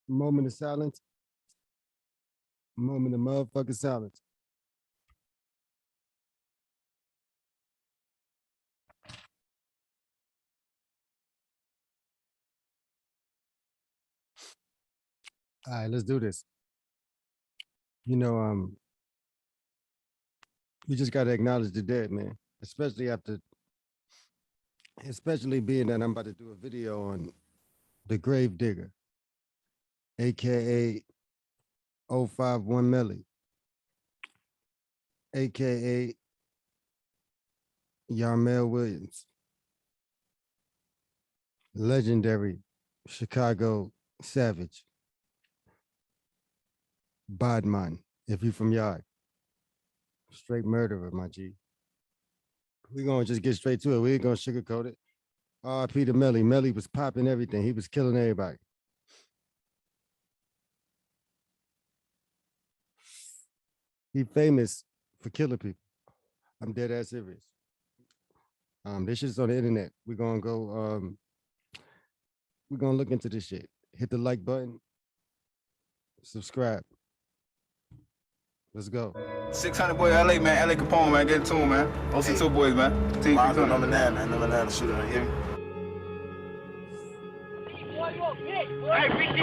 Moment of silence. Moment of motherfucking silence. All right, let's do this. You know, we just gotta acknowledge the dead, man. Especially being that I'm about to do a video on the grave digger, aka 051 Melly, aka Yarmel Williams, legendary Chicago savage, Bodman, if you from Yard, straight murderer, my G. We gonna just get straight to it. We ain't gonna sugarcoat it. R.P. to Melly. Melly was popping everything. He was killing everybody. He famous for killing people. I'm dead ass serious. This shit's on the internet. We're gonna go. We're gonna look into this shit. Hit the like button. Subscribe. Let's go. 600 boy LA, man. LA Capone, man. Get it to him, man. OC2 boys, man. Team number 9, man. Number 9, shooter. Hear me? Hey, bitch,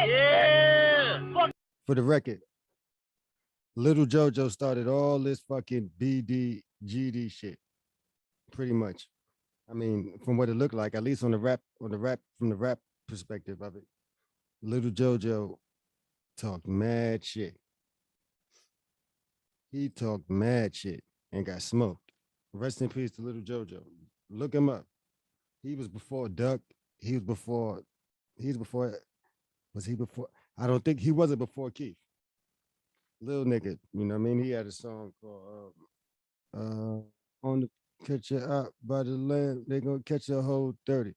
yeah. For the record, Little JoJo started all this fucking BD, GD shit. Pretty much. I mean, from what it looked like, at least from the rap perspective of it, Little JoJo talked mad shit. He talked mad shit and got smoked. Rest in peace to Little JoJo. Look him up. He was before Duck. Was he before? I don't think he wasn't before Keith. Little nigga, you know what I mean? He had a song called On the Catch You Out by the Land, they gonna catch a whole 30.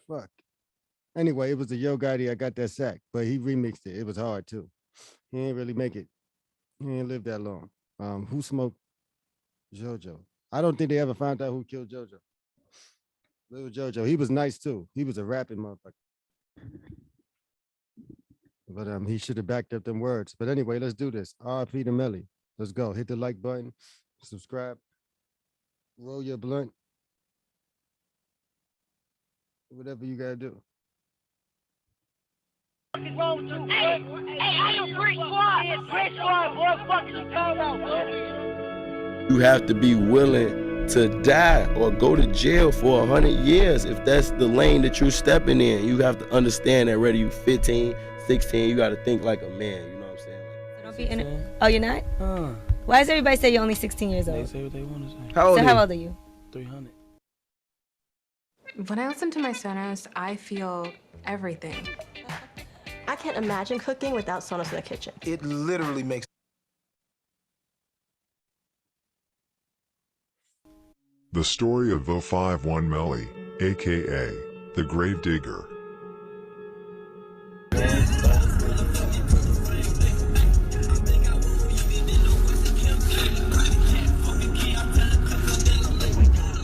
Fuck. Anyway, it was the Yo Gotti, I Got That Sack, but he remixed it. It was hard too. He didn't really make it. He didn't live that long. Who smoked JoJo? I don't think they ever found out who killed JoJo. Little JoJo, he was nice too. He was a rapping motherfucker. But he should have backed up them words. But anyway, let's do this. R.P. to Melly. Let's go. Hit the like button. Subscribe. Roll your blunt. Whatever you gotta do. What's wrong with you? Hey, I am Brick Squad. Brick Squad, boy. Fuck you talking about, boy? You have to be willing to die or go to jail for 100 years if that's the lane that you're stepping in. You have to understand that whether you're 15, 16, you got to think like a man. You know what I'm saying? So don't be in it. Oh, you're not? Why does everybody say you're only 16 years old? They say what they want to say. How old are you? 300. When I listen to my Sonos, I feel everything. I can't imagine cooking without Sonos in the kitchen. It literally makes. The story of 051 Melly, aka the Grave Digger.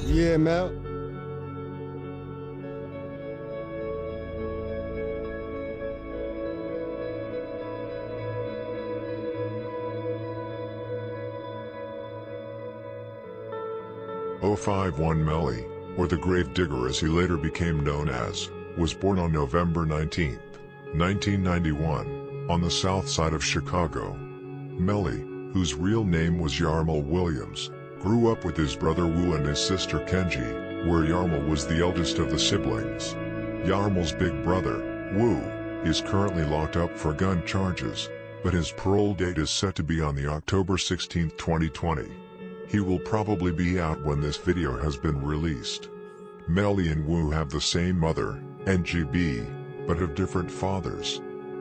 Yeah, Mel. .051 Melly, or the Grave Digger as he later became known as, was born on November 19, 1991, on the south side of Chicago. Melly, whose real name was Yarmel Williams, grew up with his brother Wu and his sister Kenji, where Yarmel was the eldest of the siblings. Yarmel's big brother, Wu, is currently locked up for gun charges, but his parole date is set to be on the October 16, 2020. He will probably be out when this video has been released. Melly and Wu have the same mother, NGB, but have different fathers.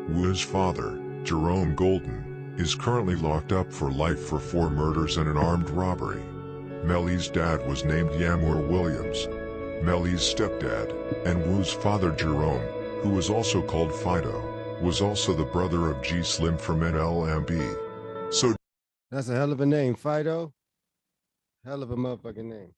Wu's father, Jerome Golden, is currently locked up for life for 4 murders and an armed robbery. Melly's dad was named Yamur Williams. Melly's stepdad, and Wu's father Jerome, who was also called Fido, was also the brother of G Slim from NLMB. So that's a hell of a name, Fido. Hell of a motherfucking name.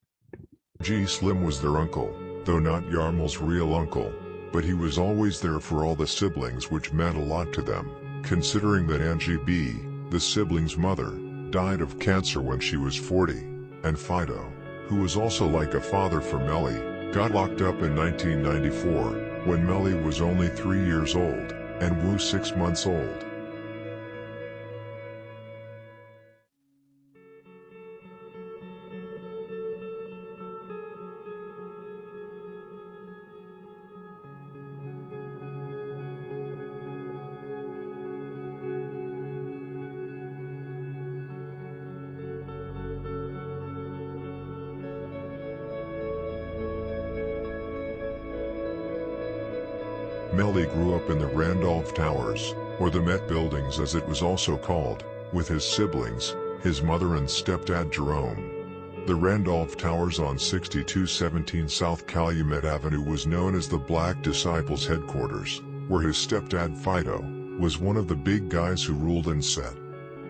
G Slim was their uncle. though not Yarmal's real uncle, but he was always there for all the siblings, which meant a lot to them, considering that Angie B., the siblings' mother, died of cancer when she was 40, and Fido, who was also like a father for Melly, got locked up in 1994, when Melly was only 3 years old, and Wu 6 months old. Melly grew up in the Randolph Towers, or the Met Buildings as it was also called, with his siblings, his mother and stepdad Jerome. The Randolph Towers on 6217 South Calumet Avenue was known as the Black Disciples headquarters, where his stepdad Fido was one of the big guys who ruled and said.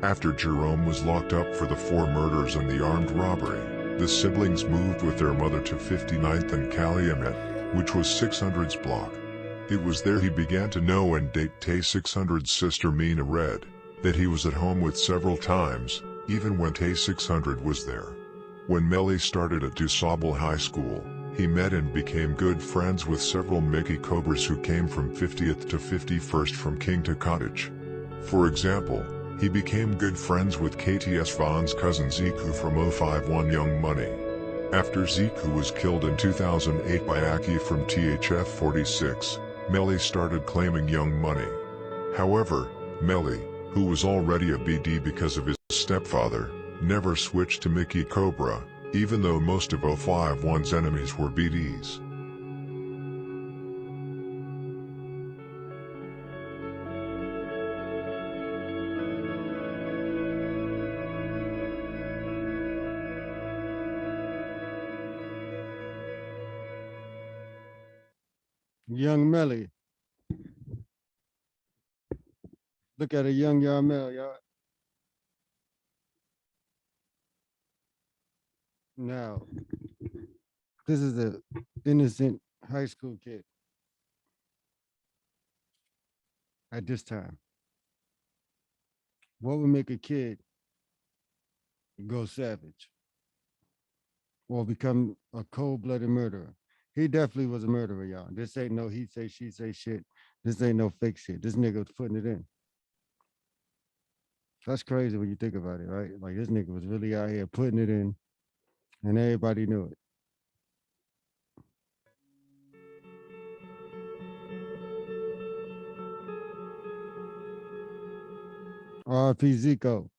After Jerome was locked up for the 4 murders and the armed robbery, the siblings moved with their mother to 59th and Calumet, which was 600's block. It was there he began to know and date Tay 600's sister Mina Red, that he was at home with several times, even when Tay 600 was there. When Melly started at DuSable High School, he met and became good friends with several Mickey Cobras who came from 50th to 51st from King to Cottage. For example, he became good friends with KTS Vaughn's cousin Ziku from 051 Young Money. After Ziku was killed in 2008 by Aki from THF 46, Melly started claiming Young Money. However, Melly, who was already a BD because of his stepfather, never switched to Mickey Cobra, even though most of 051's enemies were BDs. Young Melly. Look at a young Yarmel, y'all. Now, this is an innocent high school kid at this time. What would make a kid go savage or become a cold-blooded murderer? He definitely was a murderer, y'all. This ain't no he say, she say shit. This ain't no fake shit. This nigga was putting it in. That's crazy when you think about it, right? Like this nigga was really out here putting it in and everybody knew it. R.P. Zico.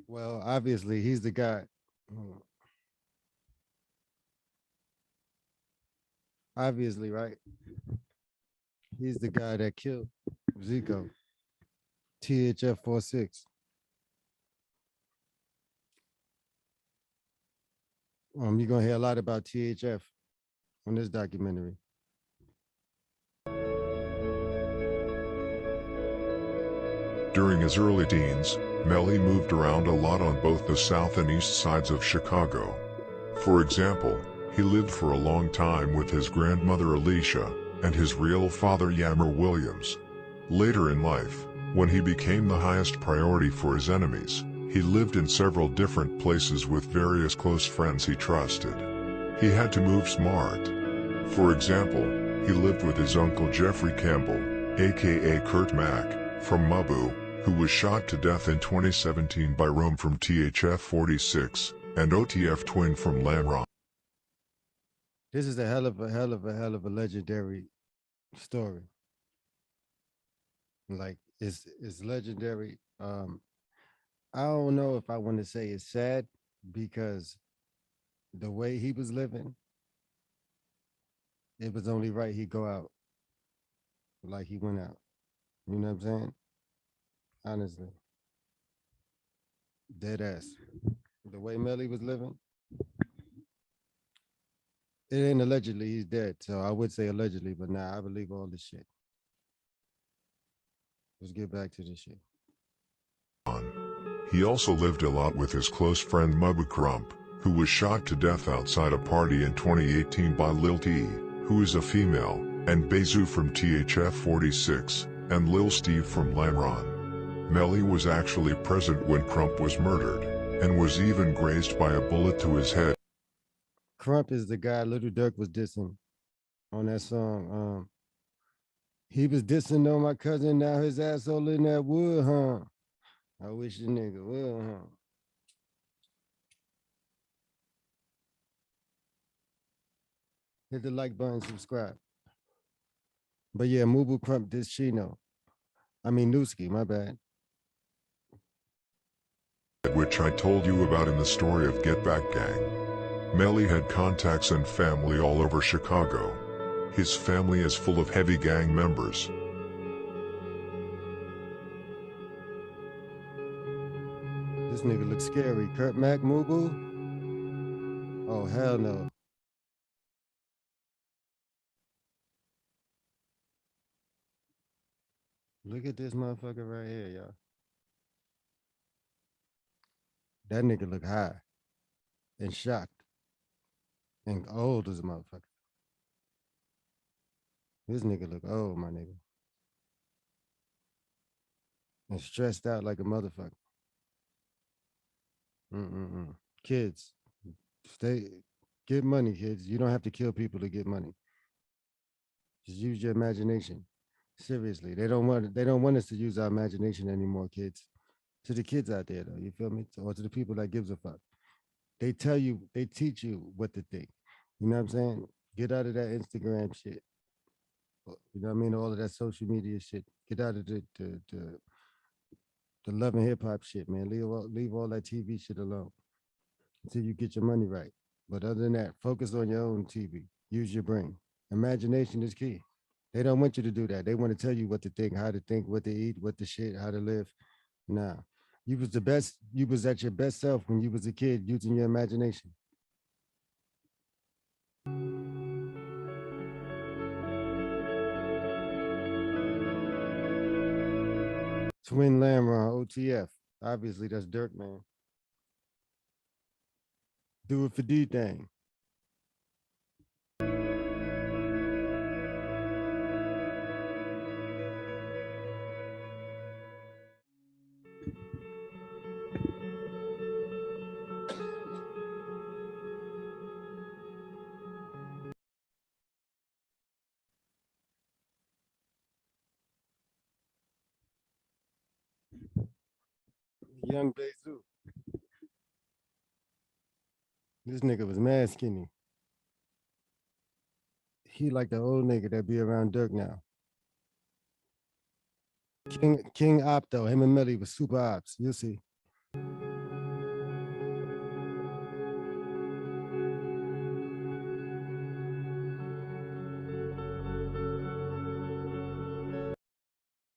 Well, obviously, he's the guy. Obviously, right? He's the guy that killed Zico. THF 46. You're gonna hear a lot about THF on this documentary. During his early teens, Melly moved around a lot on both the south and east sides of Chicago. For example, he lived for a long time with his grandmother Alicia and his real father Yammer Williams. Later in life, when he became the highest priority for his enemies, he lived in several different places with various close friends he trusted. He had to move smart. For example, he lived with his uncle Jeffrey Campbell, aka Kurt Mack, from Mabu, who was shot to death in 2017 by Rome from THF 46, and OTF Twin from Lamron. This is a hell of a legendary story. Like it's legendary. I don't know if I want to say it's sad because the way he was living, it was only right he go out like he went out. You know what I'm saying? Honestly. Dead ass. The way Melly was living, It ain't allegedly he's dead, so I would say allegedly, but nah, I believe all this shit. Let's get back to this shit. He also lived a lot with his close friend Mubba Crump, who was shot to death outside a party in 2018 by Lil T, who is a female, and Bezu from THF 46, and Lil Steve from Lamron. Melly was actually present when Crump was murdered, and was even grazed by a bullet to his head. Crump is the guy Little Dirk was dissing on that song. He was dissing on my cousin, now his asshole in that wood, huh? I wish the nigga would, huh? Hit the like button, subscribe. But yeah, Mubu Crump this Chino. I mean Newski, my bad. Which I told you about in the story of Get Back Gang. Melly had contacts and family all over Chicago. His family is full of heavy gang members. This nigga looks scary. Kurt Mac Mubu? Oh, hell no. Look at this motherfucker right here, y'all. That nigga look high and shocked and old as a motherfucker. This nigga look old, my nigga. And stressed out like a motherfucker. Kids, get money, kids. You don't have to kill people to get money. Just use your imagination. Seriously, they don't want us to use our imagination anymore, kids. To the kids out there, though, you feel me? Or to the people that gives a fuck. They teach you what to think. You know what I'm saying? Get out of that Instagram shit. You know what I mean? All of that social media shit. Get out of the love and hip hop shit, man. Leave all that TV shit alone until you get your money right. But other than that, focus on your own TV. Use your brain. Imagination is key. They don't want you to do that. They want to tell you what to think, what to eat, what to shit, how to live. Nah. You was the best, you was at your best self when you was a kid using your imagination. Twin Lamron, OTF. Obviously, that's Dirk, man. Do it for D thing. Young Bezu. This nigga was mad skinny. He like the old nigga that be around Dirk now. King Opto, him and Melly was super ops. You'll see.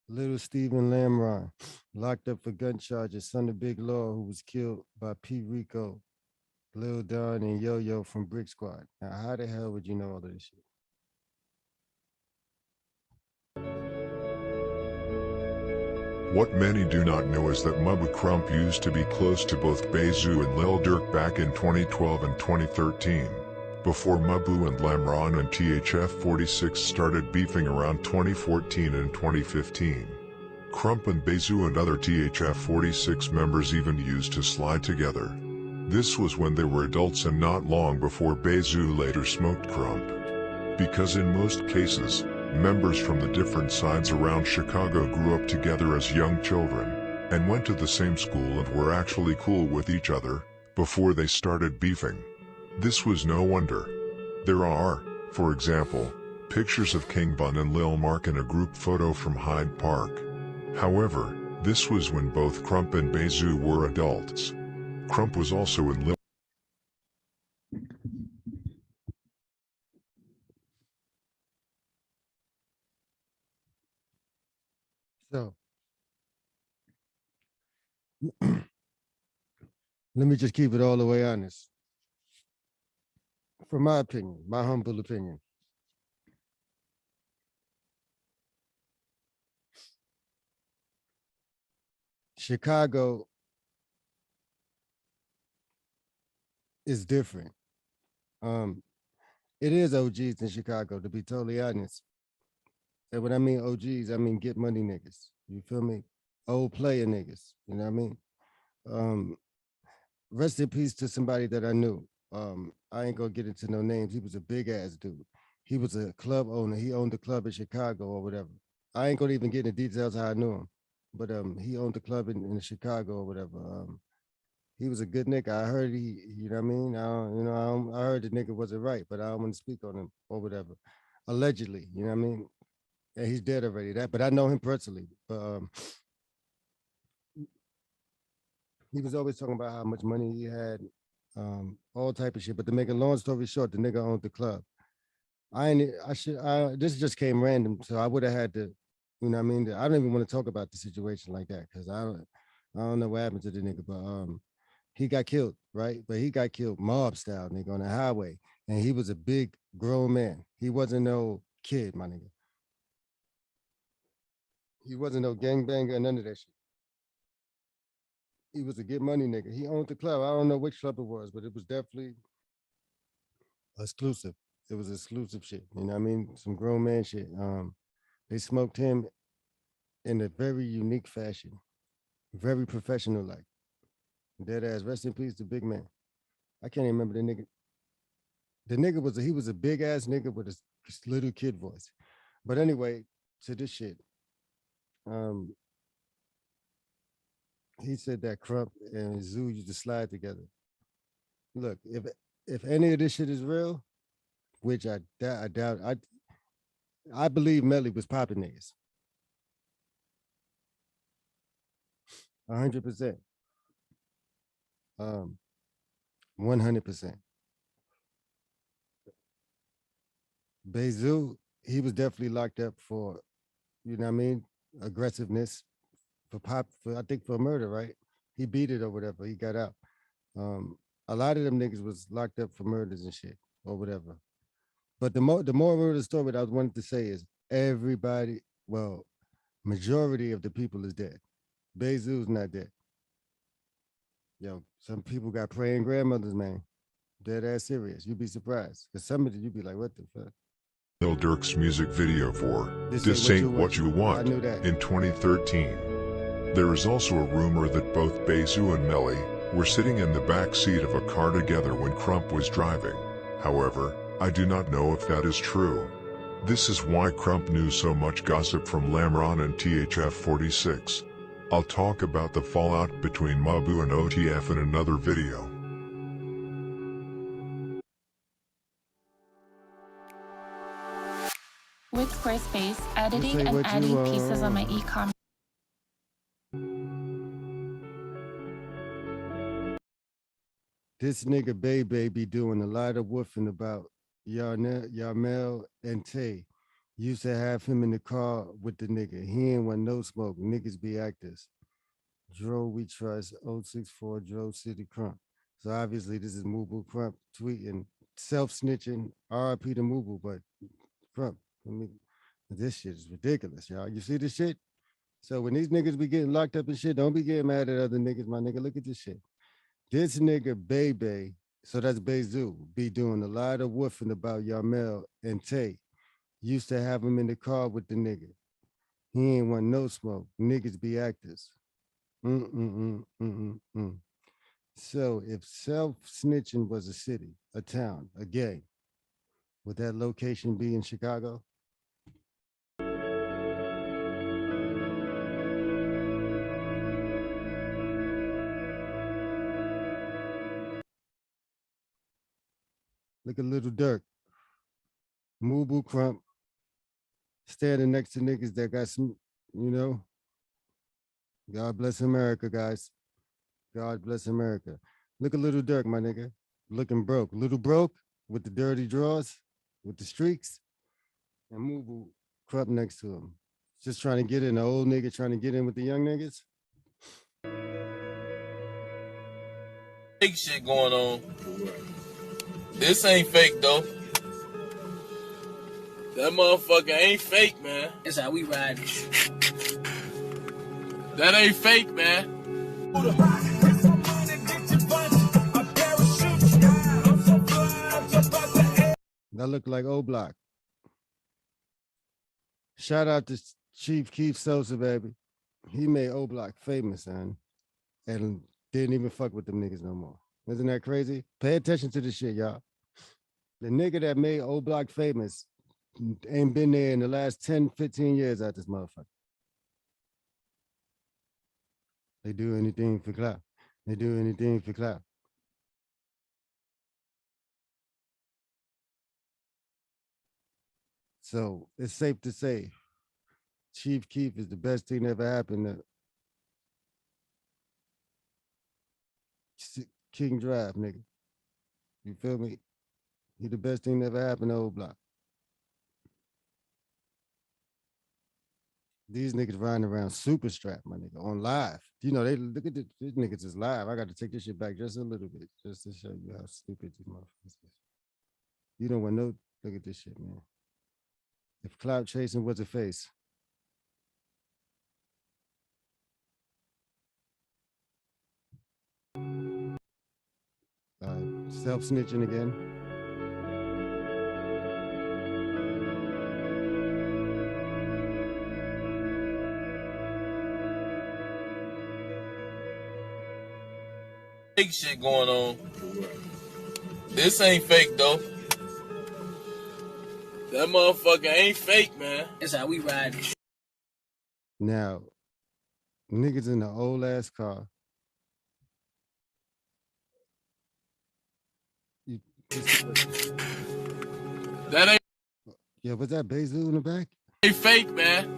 Little Stephen Lamron, locked up for gun charges, son of Big Law, who was killed by P. Rico, Lil Don, and Yo-Yo from Brick Squad. Now, how the hell would you know all of this shit? What many do not know is that Mubba Crump used to be close to both Bezu and Lil Durk back in 2012 and 2013, before Mubbu and Lamron and THF 46 started beefing around 2014 and 2015. Crump and Bezu and other THF 46 members even used to slide together. This was when they were adults and not long before Bezu later smoked Crump. Because in most cases, members from the different sides around Chicago grew up together as young children, and went to the same school and were actually cool with each other, before they started beefing. This was no wonder. There are, for example, pictures of King Bun and Lil Mark in a group photo from Hyde Park. However, this was when both Crump and Bezu were adults. Crump was also in Lil So, let me just keep it all the way honest. From my opinion, my humble opinion. Chicago is different. Um, it is OGs in Chicago, to be totally honest. And when I mean OGs, I mean get money niggas. You feel me? Old player niggas. You know what I mean? Um, rest in peace to somebody that I knew. I ain't gonna get into no names. He was a big ass dude. He was a club owner. He owned a club in Chicago or whatever. I ain't gonna even get into details how I knew him, but he owned a club in Chicago or whatever. He was a good nigga. I heard you know what I mean. I heard the nigga wasn't right, but I don't want to speak on him or whatever. Allegedly, you know what I mean. And he's dead already. But I know him personally. But he was always talking about how much money he had, all type of shit. But to make a long story short, the nigga owned the club. This just came random, so I would have had to, you know what I mean? I don't even want to talk about the situation like that because I don't know what happened to the nigga, but he got killed, right? But he got killed mob style, nigga, on the highway. And he was a big grown man. He wasn't no kid, my nigga. He wasn't no gangbanger, none of that shit. He was a get money nigga. He owned the club. I don't know which club it was, but it was definitely exclusive. It was exclusive shit. You know what I mean? Some grown man shit. They smoked him in a very unique fashion, very professional like. Dead ass. Rest in peace to big man. I can't even remember the nigga. The nigga was a big ass nigga with a little kid voice. But anyway, to this shit. He said that Crump and Zoo used to slide together. Look, if any of this shit is real, which I doubt, I believe Melly was popping niggas. 100%. 100%. Bezu, he was definitely locked up for, you know what I mean, aggressiveness for I think for murder, right? He beat it or whatever. He got out. A lot of them niggas was locked up for murders and shit or whatever. But the moral of the story that I wanted to say is everybody, well, majority of the people is dead. Bezu's not dead. Yo, some people got praying grandmothers, man. Dead ass serious. You'd be surprised. Cause some of it you'd be like, what the fuck? Lil Durk's music video for This Ain't What You Want in 2013. There is also a rumor that both Bezu and Melly were sitting in the back seat of a car together when Crump was driving. However, I do not know if that is true. This is why Crump knew so much gossip from Lamron and THF 46. I'll talk about the fallout between Mabu and OTF in another video. With Squarespace, editing and adding pieces on my e-commerce. This nigga Bebe be doing a lot of woofing about Yarmel and Tay. Used to have him in the car with the nigga. He ain't want no smoke. Niggas be actors. Dro We Trust 064 Dro City Crump. So obviously this is Mubu Crump tweeting, self-snitching, RIP to Mubu, but Crump, I mean, this shit is ridiculous, y'all. You see this shit? So when these niggas be getting locked up and shit, don't be getting mad at other niggas, my nigga. Look at this shit. This nigga Bebe, so that's Bezu, be doing a lot of woofing about Yarmel and Tay. Used to have him in the car with the nigga. He ain't want no smoke. Niggas be actors. So if self-snitching was a city, a town, a gang, would that location be in Chicago? Look at Little Dirk. Mubu Crump standing next to niggas that got some, you know. God bless America, guys. God bless America. Look at Little Dirk, my nigga. Looking broke. Little broke with the dirty drawers, with the streaks, and Mubu Crump next to him. Just trying to get in. The old nigga trying to get in with the young niggas. Big shit going on. This ain't fake though. That motherfucker ain't fake, man. That's how we ride. That ain't fake, man. That look like O Block. Shout out to Chief Keef Sosa, baby. He made O Block famous, son, and didn't even fuck with them niggas no more. Isn't that crazy? Pay attention to this shit, y'all. The nigga that made O Block famous ain't been there in the last 10, 15 years out this motherfucker. They do anything for clout. They do anything for clout. So it's safe to say Chief Keef is the best thing that ever happened to King Drive, nigga. You feel me? He the best thing that ever happened to Old Block. These niggas riding around super strapped, my nigga, on live. You know, they look at these niggas is live. I got to take this shit back just a little bit, just to show you how stupid these motherfuckers is. You don't want no, look at this shit, man. If cloud chasing was a face. Self-snitching again. Fake shit going on. This ain't fake though. That motherfucker ain't fake, man. That's how we ride. Now, niggas in the old ass car. That ain't. Yeah, was that Bezu in the back? Ain't fake, man.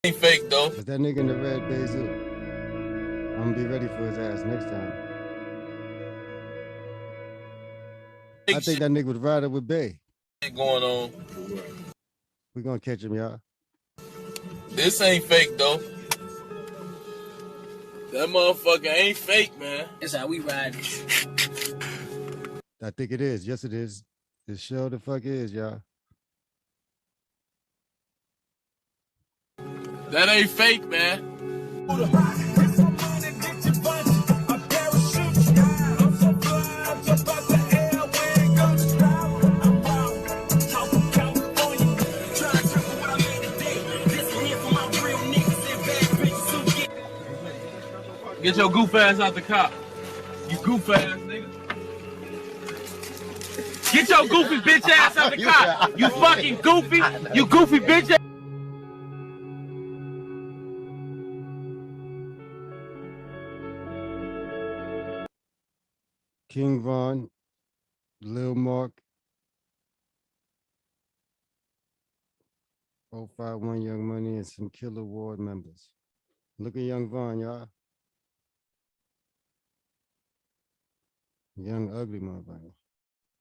Ain't fake though. Was that nigga in the red Bezu? I'm gonna be ready for his ass next time. I think that nigga was riding with Bay. Going on. We gonna catch him, y'all. This ain't fake though. That motherfucker ain't fake, man. That's how we ride. I think it is. Yes, it is. It sure the fuck is, y'all. That ain't fake, man. Get your goof ass out the car. You goof ass nigga. Get your goofy bitch ass out the car. You fucking goofy. You goofy bitch ass. King Von, Lil Mark, 051 Young Money, and some Killer Ward members. Look at Young Von, y'all. Young ugly motherfucker.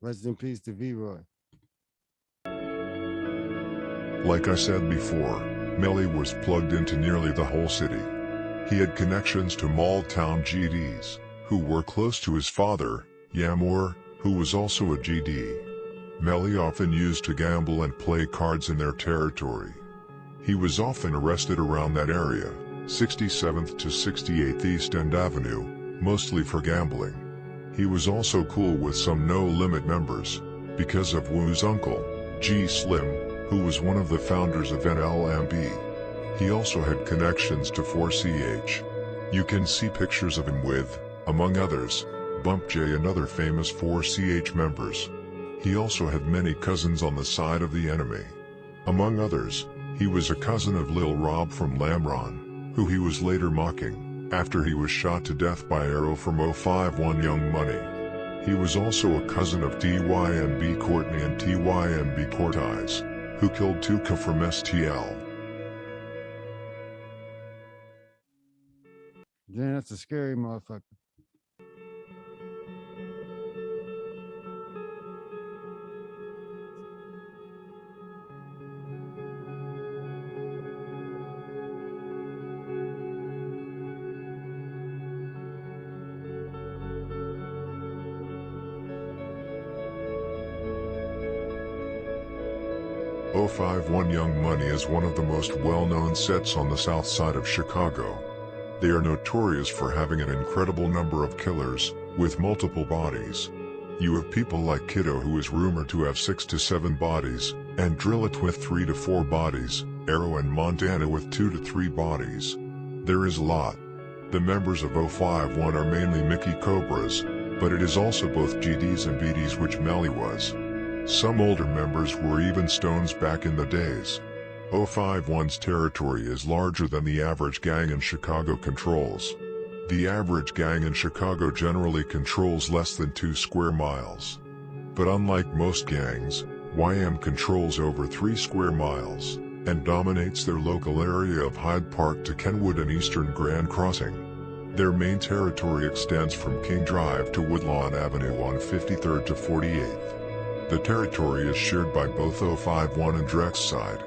Rest in peace to V-Roy. Like I said before, Melly was plugged into nearly the whole city. He had connections to small town GDs, who were close to his father, Yamor, who was also a GD. Melly often used to gamble and play cards in their territory. He was often arrested around that area, 67th to 68th East End Avenue, mostly for gambling. He was also cool with some No Limit members, because of Wu's uncle, G Slim, who was one of the founders of NLMB. He also had connections to 4CH. You can see pictures of him with, among others, Bump J and other famous 4CH members. He also had many cousins on the side of the enemy. Among others, he was a cousin of Lil Rob from Lamron, who he was later mocking, after he was shot to death by arrow from 051 Young Money. He was also a cousin of TYMB Courtney and TYMB Cortez, who killed Tuka from STL. Yeah, that's a scary motherfucker. 051 Young Money is one of the most well-known sets on the south side of Chicago. They are notorious for having an incredible number of killers, with multiple bodies. You have people like Kiddo, who is rumored to have 6 to 7 bodies, and Drillit with 3 to 4 bodies, Arrow and Montana with 2 to 3 bodies. There is a lot. The members of 051 are mainly Mickey Cobras, but it is also both GDs and BDs, which Melly was. Some older members were even Stones back in the days. 051's territory is larger than the average gang in Chicago controls. The average gang in Chicago generally controls less than 2 square miles. But unlike most gangs, YM controls over 3 square miles, and dominates their local area of Hyde Park to Kenwood and Eastern Grand Crossing. Their main territory extends from King Drive to Woodlawn Avenue on 53rd to 48th. The territory is shared by both 051 and Drex side.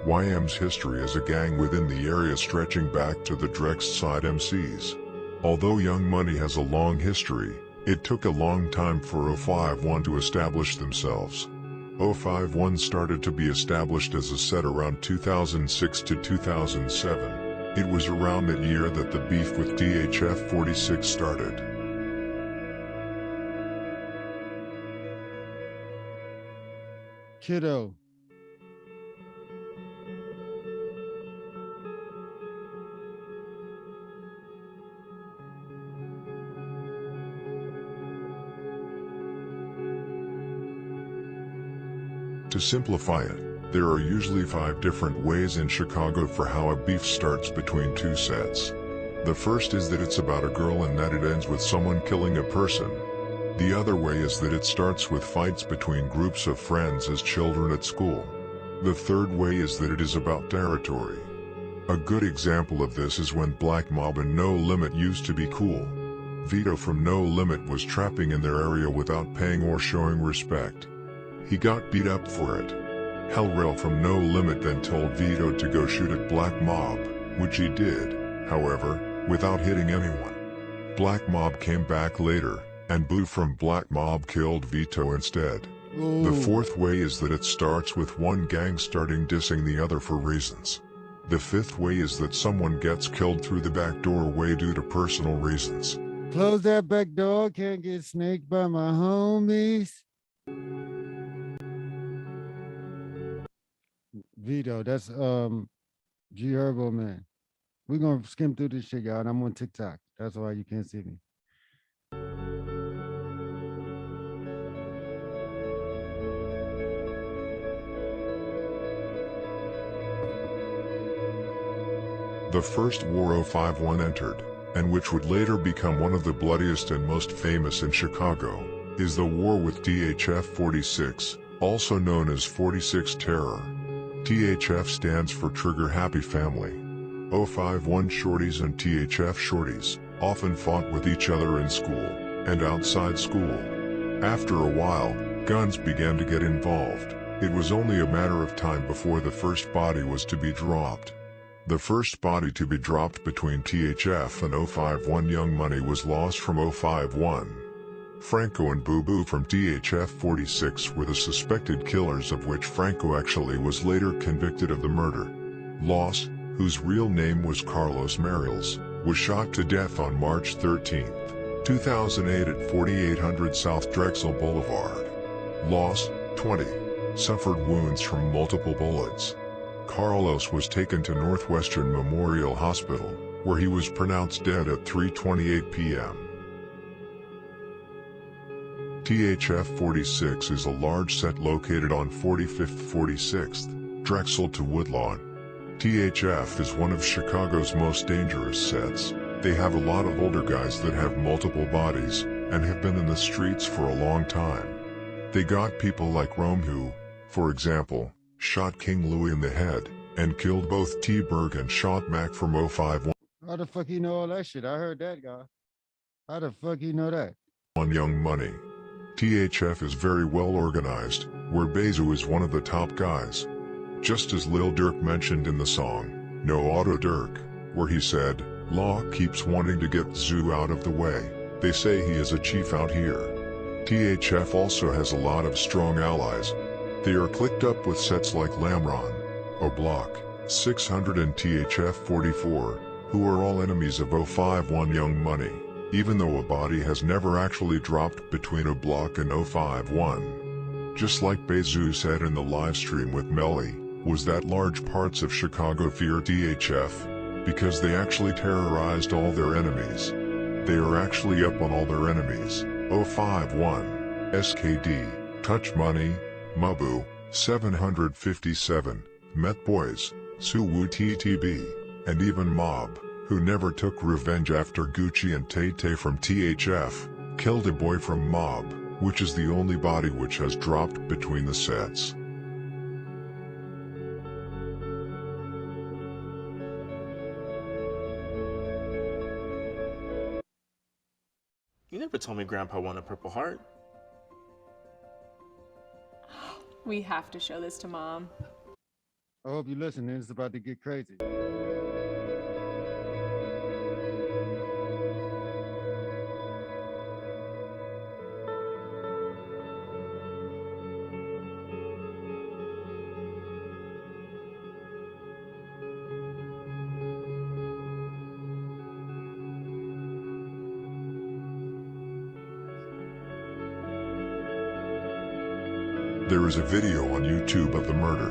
YM's history as a gang within the area stretching back to the Drex side MCs. Although Young Money has a long history, it took a long time for 051 to establish themselves. 051 started to be established as a set around 2006 to 2007. It was around that year that the beef with DHF 46 started. Kiddo. To simplify it, there are usually 5 different ways in Chicago for how a beef starts between 2 sets. The first is that it's about a girl and that it ends with someone killing a person. The other way is that it starts with fights between groups of friends as children at school. The third way is that it is about territory. A good example of this is when Black Mob and No Limit used to be cool. Vito from No Limit was trapping in their area without paying or showing respect. He got beat up for it. Hellrail from No Limit then told Vito to go shoot at Black Mob, which he did, however, without hitting anyone. Black Mob came back later, and Boo from Black Mob killed Vito instead. Ooh. The fourth way is that it starts with one gang starting dissing the other for reasons. The fifth way is that someone gets killed through the back doorway due to personal reasons. Close that back door, can't get snaked by my homies. Vito, that's G Herbo, man. We're gonna skim through this shit, y'all, and I'm on TikTok. That's why you can't see me. The first war 051 entered, and which would later become one of the bloodiest and most famous in Chicago, is the war with DHF 46, also known as 46 Terror. THF stands for Trigger Happy Family. 051 Shorties and THF Shorties often fought with each other in school and outside school. After a while, guns began to get involved. It was only a matter of time before the first body was to be dropped. The first body to be dropped between THF and 051 Young Money was lost from 051. Franco and Boo Boo from DHF 46 were the suspected killers, of which Franco actually was later convicted of the murder. Loss, whose real name was Carlos Mariels, was shot to death on March 13, 2008 at 4800 South Drexel Boulevard. Loss, 20, suffered wounds from multiple bullets. Carlos was taken to Northwestern Memorial Hospital, where he was pronounced dead at 3:28 p.m. THF 46 is a large set located on 45th-46th, Drexel to Woodlawn. THF is one of Chicago's most dangerous sets. They have a lot of older guys that have multiple bodies, and have been in the streets for a long time. They got people like Rome who, for example, shot King Louie in the head, and killed both T-Berg and shot Mac from 051. How the fuck you know all that shit? I heard that, guy. How the fuck you know that? On Young Money. THF is very well organized, where Bezu is one of the top guys. Just as Lil Durk mentioned in the song, No Auto Durk, where he said, Law keeps wanting to get Zoo out of the way. They say he is a chief out here. THF also has a lot of strong allies. They are clicked up with sets like Lamron, O'Block, 600 and THF-44, who are all enemies of 051 Young Money, even though a body has never actually dropped between O'Block and 051. Just like Bezu said in the livestream with Melly, was that large parts of Chicago fear THF, because they actually terrorized all their enemies. They are actually up on all their enemies, 051, SKD, Touch Money, Mabu, 757, Met Boys, Suwu TTB, and even Mob, who never took revenge after Gucci and Tay-Tay from THF, killed a boy from Mob, which is the only body which has dropped between the sets. You never told me Grandpa won a Purple Heart. We have to show this to Mom. I hope you listen, it's about to get crazy. There is a video on YouTube of the murder,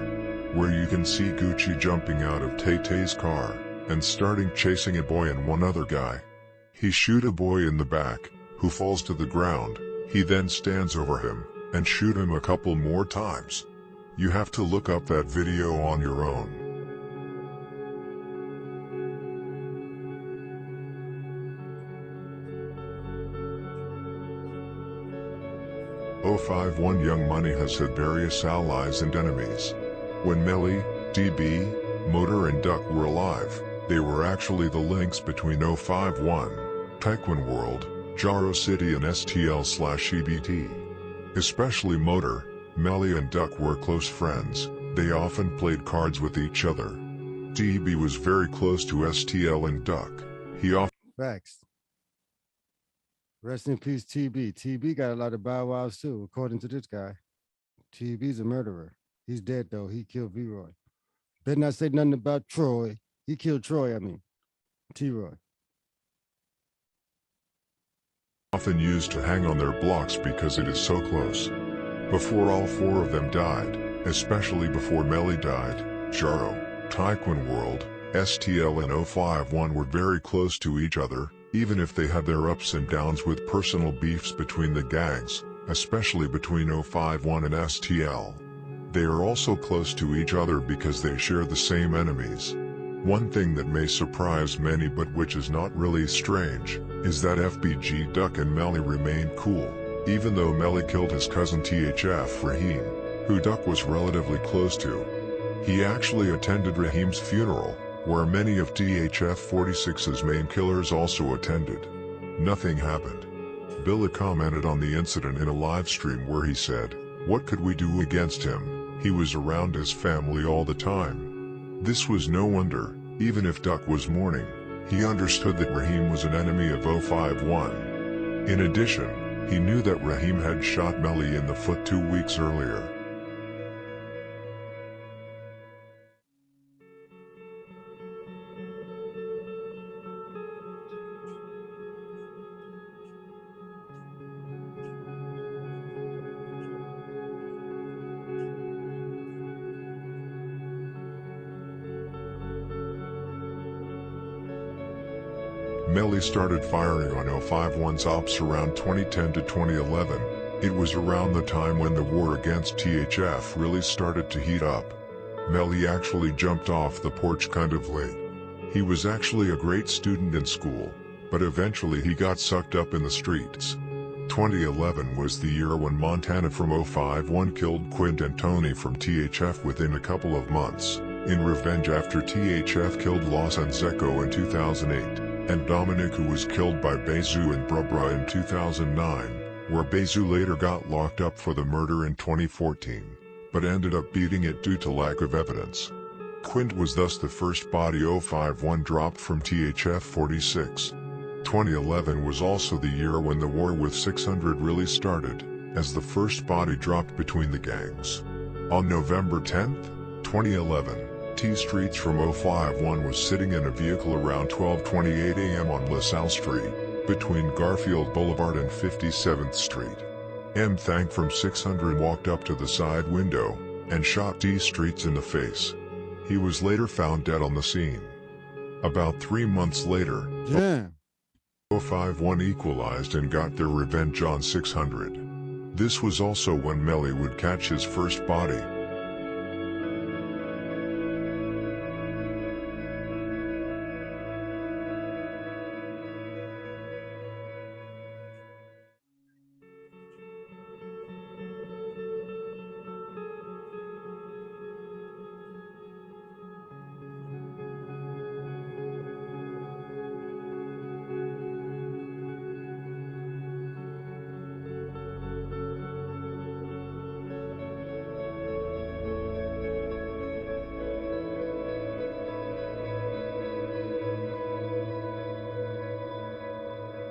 where you can see Gucci jumping out of Tay-Tay's car, and starting chasing a boy and one other guy. He shoot a boy in the back, who falls to the ground. He then stands over him, and shoot him a couple more times. You have to look up that video on your own. .051 Young Money has had various allies and enemies. When Melly, DB, Motor and Duck were alive, they were actually the links between 051, Taekwon World, Jaro City and STL/EBT. Especially Motor, Melly and Duck were close friends. They often played cards with each other. DB was very close to STL and Duck. He often... Facts. Rest in peace, TB. TB got a lot of bow wows too, according to this guy. TB's a murderer. He's dead though. He killed V-Roy. Better not say nothing about Troy. He killed Troy, I mean. T-Roy. Often used to hang on their blocks because it is so close. Before all four of them died, especially before Melly died, Jaro, Taekwon World, STL and 051 were very close to each other, even if they had their ups and downs with personal beefs between the gangs, especially between 051 and STL. They are also close to each other because they share the same enemies. One thing that may surprise many but which is not really strange, is that FBG Duck and Melly remain cool, even though Melly killed his cousin THF Raheem, who Duck was relatively close to. He actually attended Raheem's funeral, where many of THF-46's main killers also attended. Nothing happened. Billy commented on the incident in a live stream where he said, "What could we do against him? He was around his family all the time." This was no wonder, even if Duck was mourning. He understood that Raheem was an enemy of 051. In addition, he knew that Raheem had shot Melly in the foot 2 weeks earlier. Melly started firing on 051's ops around 2010 to 2011. It was around the time when the war against THF really started to heat up. Melly actually jumped off the porch kind of late. He was actually a great student in school, but eventually he got sucked up in the streets. 2011 was the year when Montana from 051 killed Quint and Tony from THF within a couple of months, in revenge after THF killed Los and Zeko in 2008. And Dominic, who was killed by Bezu and Brubra in 2009, where Bezu later got locked up for the murder in 2014, but ended up beating it due to lack of evidence. Quint was thus the first body 051 dropped from THF 46. 2011 was also the year when the war with 600 really started, as the first body dropped between the gangs. On November 10, 2011, T Streets from 051 was sitting in a vehicle around 12:28 a.m. on LaSalle Street, between Garfield Boulevard and 57th Street. M. Thang from 600 walked up to the side window and shot T Streets in the face. He was later found dead on the scene. About 3 months later, 051 equalized and got their revenge on 600. This was also when Melly would catch his first body.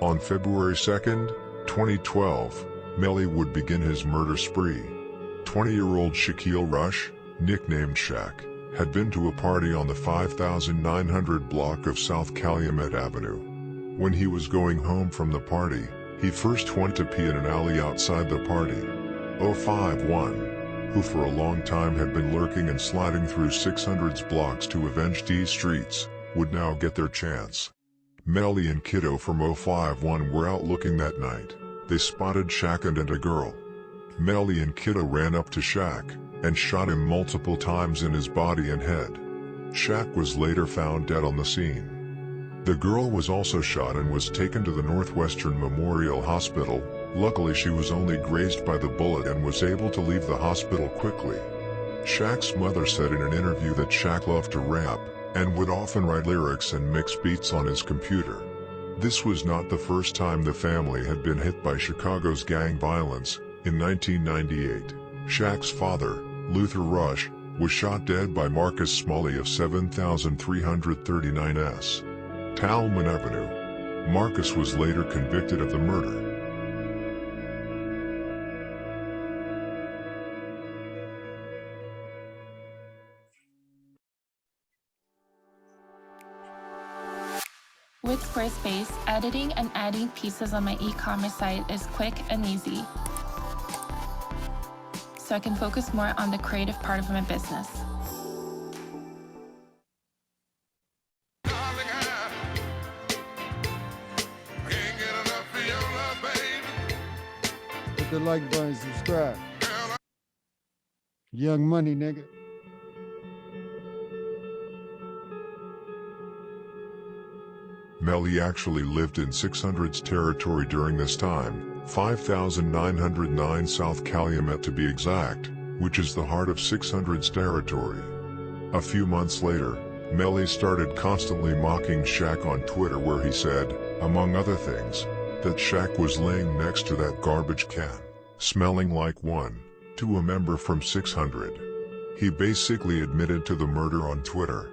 On February 2, 2012, Melly would begin his murder spree. 20-year-old Shaquille Rush, nicknamed Shaq, had been to a party on the 5900 block of South Calumet Avenue. When he was going home from the party, he first went to pee in an alley outside the party. 051, who for a long time had been lurking and sliding through 600's blocks to avenge D Streets, would now get their chance. Melly and Kiddo from 051 were out looking that night. They spotted Shaq and a girl. Melly and Kiddo ran up to Shaq and shot him multiple times in his body and head. Shaq was later found dead on the scene. The girl was also shot and was taken to the Northwestern Memorial Hospital. Luckily she was only grazed by the bullet and was able to leave the hospital quickly. Shaq's mother said in an interview that Shaq loved to rap and would often write lyrics and mix beats on his computer. This was not the first time the family had been hit by Chicago's gang violence. In 1998, Shaq's father, Luther Rush, was shot dead by Marcus Smalley of 7339 S. Talman Avenue. Marcus was later convicted of the murder. With Squarespace, editing and adding pieces on my e-commerce site is quick and easy, so I can focus more on the creative part of my business. Hit the like button, subscribe. Young Money, nigga. Melly actually lived in 600's territory during this time, 5909 South Calumet to be exact, which is the heart of 600's territory. A few months later, Melly started constantly mocking Shaq on Twitter, where he said, among other things, that Shaq was laying next to that garbage can, smelling like one, to a member from 600. He basically admitted to the murder on Twitter.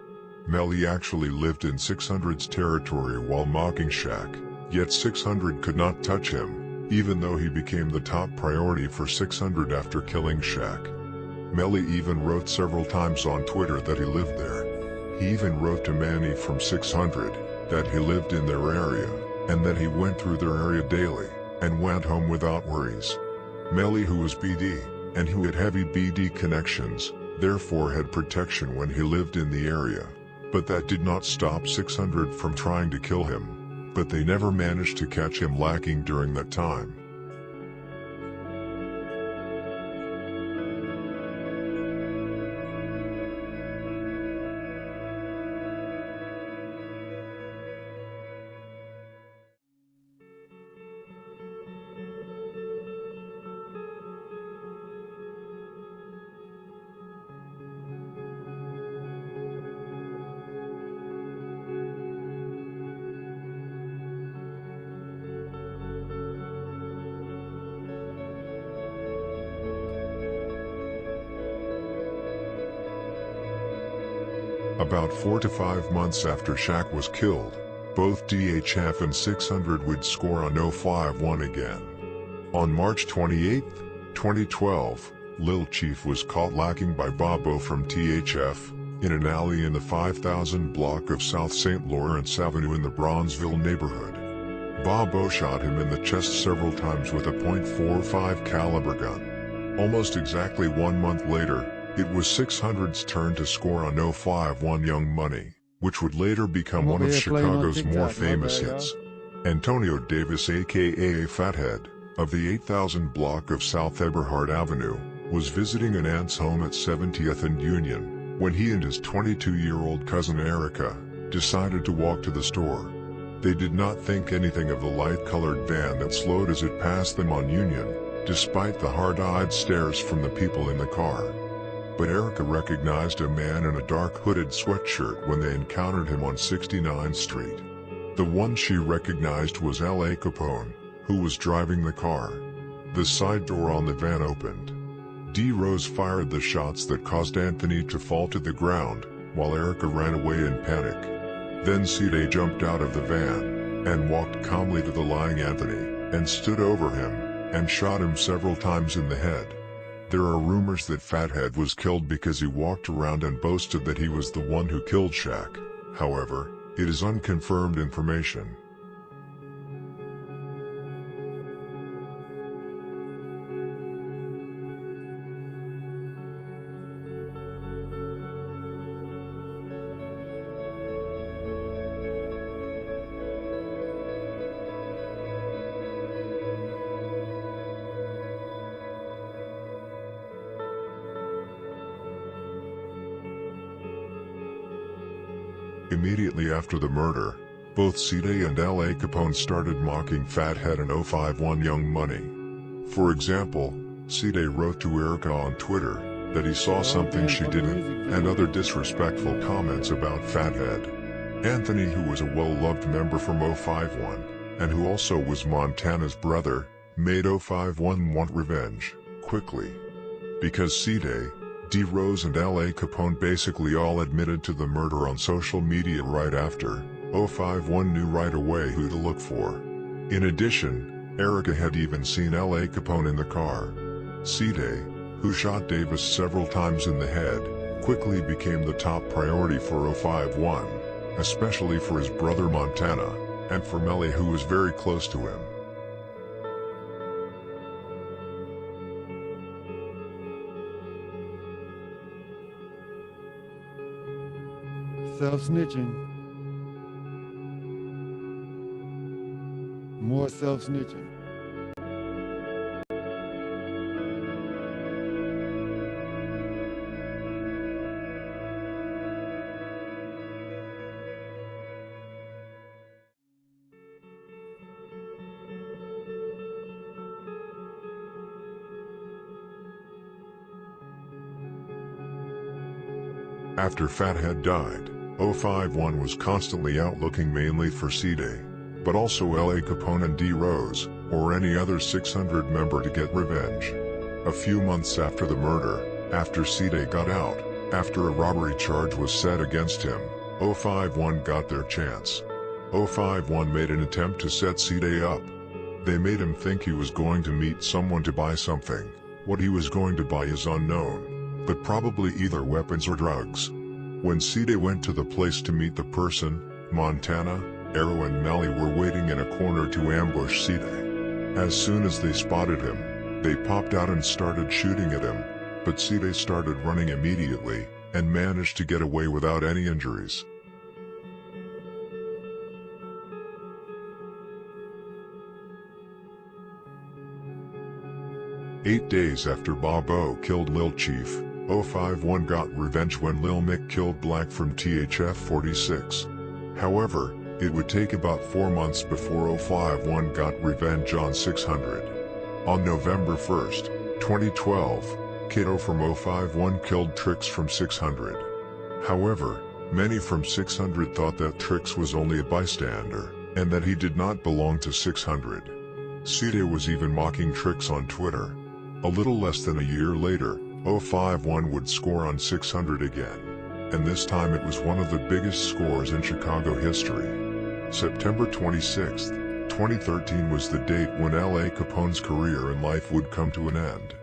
Melly actually lived in 600's territory while mocking Shaq, yet 600 could not touch him, even though he became the top priority for 600 after killing Shaq. Melly even wrote several times on Twitter that he lived there. He even wrote to Manny from 600 that he lived in their area, and that he went through their area daily, and went home without worries. Melly, who was BD, and who had heavy BD connections, therefore had protection when he lived in the area. But that did not stop 600 from trying to kill him, but they never managed to catch him lacking during that time. About 4 to 5 months after Shaq was killed, both DHF and 600 would score on 051 again. On March 28, 2012, Lil Chief was caught lacking by Bobo from THF in an alley in the 5000 block of South St. Lawrence Avenue in the Bronzeville neighborhood. Bobo shot him in the chest several times with a .45 caliber gun. Almost exactly 1 month later, it was 600's turn to score on 051 Young Money, which would later become one of Chicago's more famous hits. Antonio Davis, aka Fathead, of the 8000 block of South Eberhard Avenue, was visiting an aunt's home at 70th and Union when he and his 22-year-old cousin Erica decided to walk to the store. They did not think anything of the light-colored van that slowed as it passed them on Union, despite the hard-eyed stares from the people in the car. But Erica recognized a man in a dark hooded sweatshirt when they encountered him on 69th Street. The one she recognized was L.A. Capone, who was driving the car. The side door on the van opened. D. Rose fired the shots that caused Anthony to fall to the ground, while Erica ran away in panic. Then C-Day jumped out of the van and walked calmly to the lying Anthony and stood over him and shot him several times in the head. There are rumors that Fathead was killed because he walked around and boasted that he was the one who killed Shaq. However, it is unconfirmed information. Immediately after the murder, both C-Day and L.A. Capone started mocking Fathead and 051 Young Money. For example, C-Day wrote to Erica on Twitter that he saw something she didn't, and other disrespectful comments about Fathead. Anthony, who was a well-loved member from 051, and who also was Montana's brother, made 051 want revenge, quickly. Because C-Day, D. Rose and L.A. Capone basically all admitted to the murder on social media right after, 051 knew right away who to look for. In addition, Erica had even seen L.A. Capone in the car. C-Day, who shot Davis several times in the head, quickly became the top priority for 051, especially for his brother Montana, and for Melly, who was very close to him. Self-snitching. More self-snitching. After Fathead died, 051 was constantly out looking mainly for C-Day, but also L.A. Capone and D. Rose, or any other 600 member to get revenge. A few months after the murder, after C-Day got out, after a robbery charge was set against him, 051 got their chance. 051 made an attempt to set C-Day up. They made him think he was going to meet someone to buy something. What he was going to buy is unknown, but probably either weapons or drugs. When C-Day went to the place to meet the person, Montana, Arrow and Melly were waiting in a corner to ambush C-Day. As soon as they spotted him, they popped out and started shooting at him, but C-Day started running immediately, and managed to get away without any injuries. "8 days after Bobo killed Lil Chief, 051 got revenge when Lil Mick killed Black from THF 46. However, it would take about 4 months before 051 got revenge on 600. On November 1st, 2012, Kiddo from 051 killed Trix from 600. However, many from 600 thought that Trix was only a bystander, and that he did not belong to 600. C-Day was even mocking Trix on Twitter. A little less than a year later, 051 would score on 600 again, and this time it was one of the biggest scores in Chicago history. September 26, 2013 was the date when L.A. Capone's career and life would come to an end.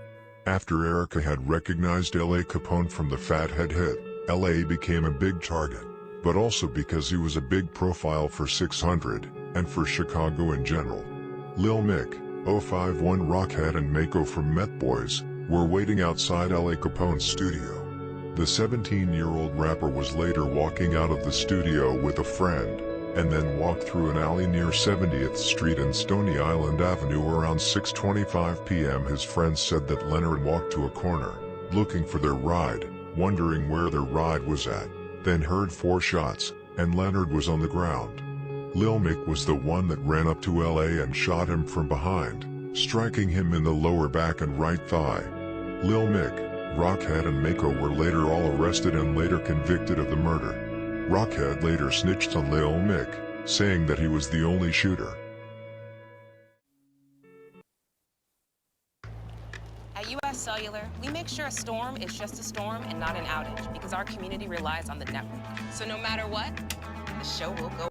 After Erica had recognized L.A. Capone from the Fathead hit, L.A. became a big target, but also because he was a big profile for 600, and for Chicago in general. Lil Mick, 051 Rockhead and Mako from Met Boys were waiting outside L.A. Capone's studio. The 17-year-old rapper was later walking out of the studio with a friend, and then walked through an alley near 70th Street and Stony Island Avenue around 6:25 p.m. His friends said that Leonard walked to a corner, looking for their ride, wondering where their ride was at, then heard 4 shots, and Leonard was on the ground. Lil Mick was the one that ran up to L.A. and shot him from behind, striking him in the lower back and right thigh. Lil Mick, Rockhead and Mako were later all arrested and later convicted of the murder. Rockhead later snitched on Lil Mick, saying that he was the only shooter. At US Cellular, we make sure a storm is just a storm and not an outage because our community relies on the network. So no matter what, the show will go.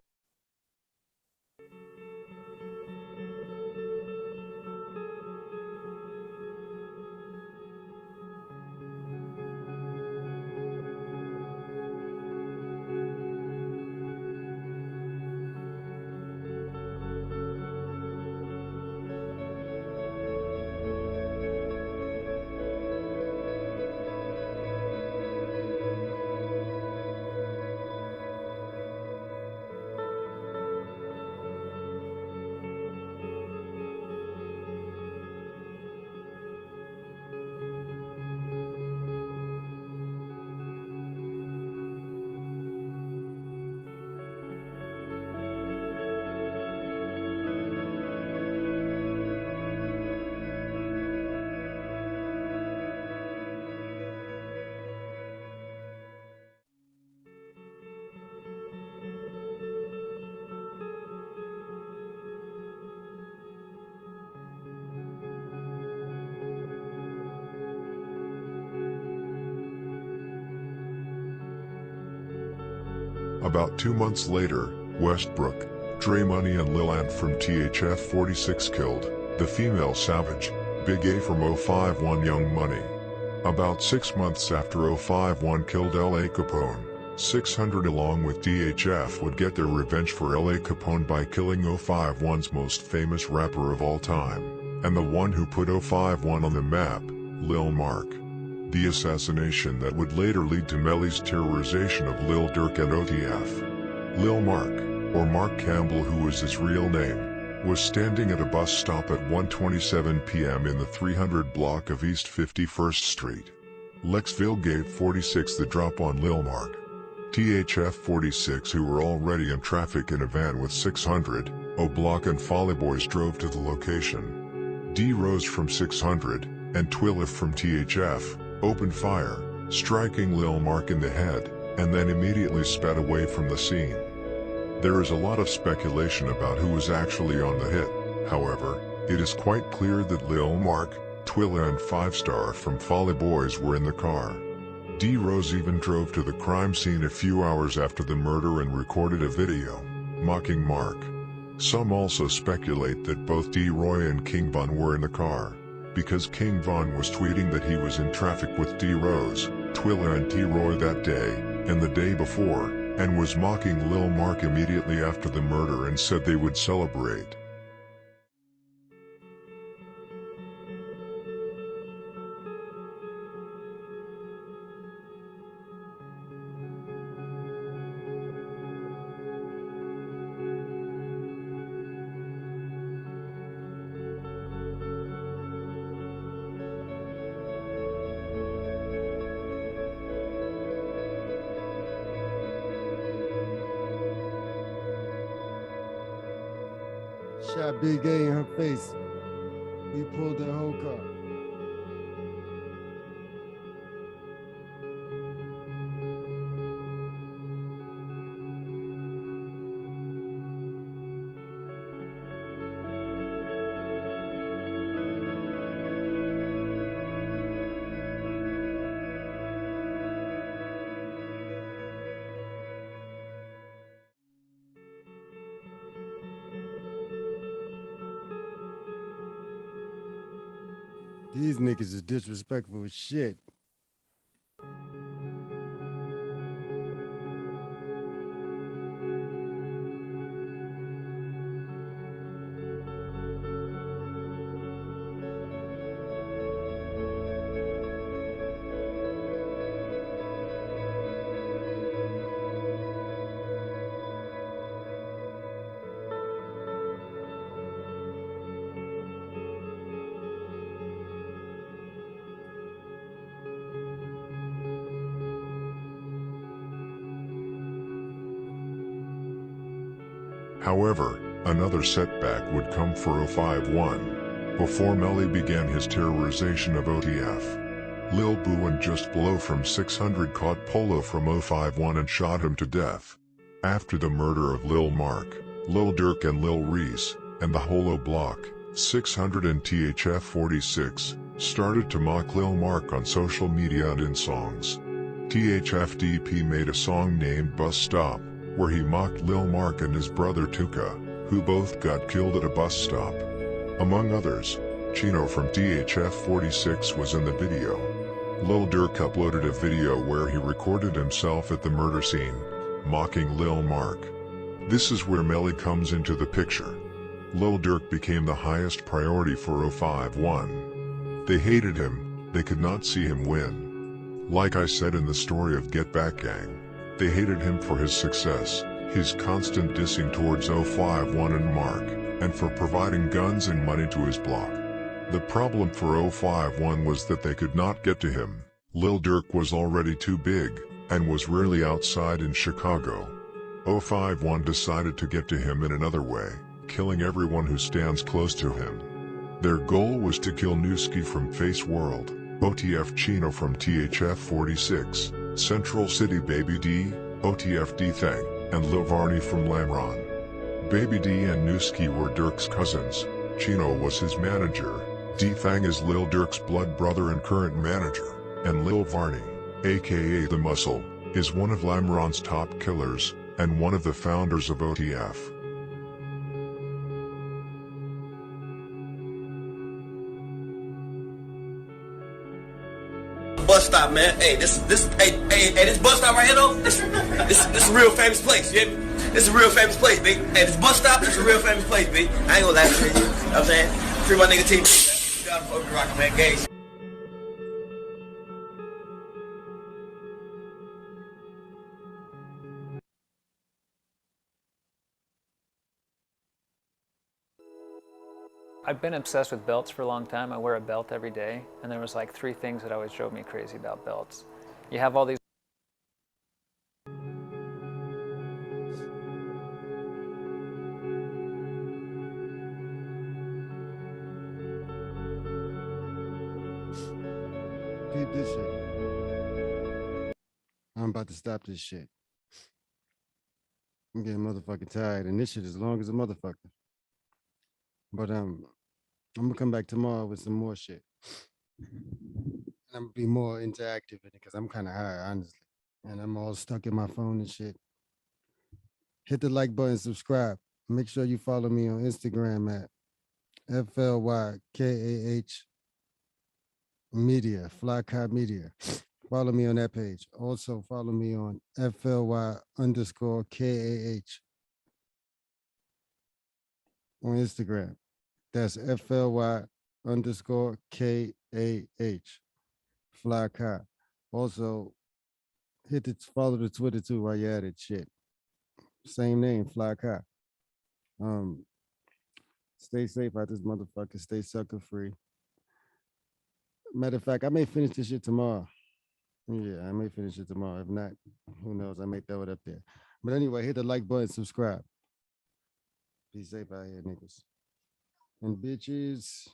About 2 months later, Westbrook, Dre Money and Lil Ant from THF 46 killed the female savage, Big A from 051 Young Money. About 6 months after 051 killed L.A. Capone, 600 along with DHF would get their revenge for L.A. Capone by killing 051's most famous rapper of all time, and the one who put 051 on the map, Lil Mark. The assassination that would later lead to Melly's terrorization of Lil Durk and OTF. Lil Mark, or Mark Campbell who was his real name, was standing at a bus stop at 1:27 p.m. in the 300 block of East 51st Street. Lexville gave 46 the drop on Lil Mark. THF 46 who were already in traffic in a van with 600, O-Block and Folly Boys drove to the location. D Rose from 600, and Twilliff from THF, opened fire, striking Lil Mark in the head, and then immediately sped away from the scene. There is a lot of speculation about who was actually on the hit, however, it is quite clear that Lil Mark, Twilla and 5-Star from Folly Boys were in the car. D Rose even drove to the crime scene a few hours after the murder and recorded a video, mocking Mark. Some also speculate that both D Roy and King Von were in the car, because King Von was tweeting that he was in traffic with D Rose, Twilla and T Roy that day, and the day before, and was mocking Lil Mark immediately after the murder and said they would celebrate. Shot Big A in her face. We pulled that whole car. These niggas is disrespectful as shit. However, another setback would come for 051. Before Melly began his terrorization of OTF, Lil Boo and Just Blow from 600 caught Polo from 051 and shot him to death. After the murder of Lil Mark, Lil Durk and Lil Reese, and the Holo Block, 600 and THF 46, started to mock Lil Mark on social media and in songs. THFDP made a song named Bus Stop, where he mocked Lil Mark and his brother Tuka, who both got killed at a bus stop. Among others, Chino from THF 46 was in the video. Lil Durk uploaded a video where he recorded himself at the murder scene, mocking Lil Mark. This is where Melly comes into the picture. Lil Durk became the highest priority for 051. They hated him, they could not see him win. Like I said in the story of Get Back Gang, they hated him for his success, his constant dissing towards 051 and Mark, and for providing guns and money to his block. The problem for 051 was that they could not get to him. Lil Durk was already too big, and was rarely outside in Chicago. 051 decided to get to him in another way, killing everyone who stands close to him. Their goal was to kill Newski from Face World, OTF Chino from THF 46, Central City Baby D, OTF D-Thang, and Lil Varney from Lamron. Baby D and Newski were Durk's cousins. Chino was his manager. D-Thang is Lil Durk's blood brother and current manager. And Lil Varney, aka The Muscle, is one of Lamron's top killers, and one of the founders of OTF. Bus stop, man. Hey, this bus stop right here though. This is a real famous place. You hear me? This is a real famous place, B. Hey, this bus stop is a real famous place, B. I ain't gonna lie to you. You know what I'm saying? Free my nigga team. You gotta fuck with Rock, man. Gage. I've been obsessed with belts for a long time. I wear a belt every day, and there was like 3 things that always drove me crazy about belts. You have all these Keep this shit. I'm about to stop this shit. I'm getting motherfucking tired, and this shit is long as a motherfucker. But I'm gonna come back tomorrow with some more shit. And I'm gonna be more interactive in it because I'm kind of high, honestly. And I'm all stuck in my phone and shit. Hit the like button, subscribe. Make sure you follow me on Instagram at FLYKAH Media, Flykai Media. Follow me on that page. Also follow me on FLY_KAH on Instagram. That's FLY_KAH. Flykai. Also, follow the Twitter too while you're at it. Shit. Same name, Flykai. Stay safe out this motherfucker. Stay sucker free. Matter of fact, I may finish this shit tomorrow. Yeah, I may finish it tomorrow. If not, who knows? I may throw it up there. But anyway, hit the like button, subscribe. Be safe out here, niggas and bitches.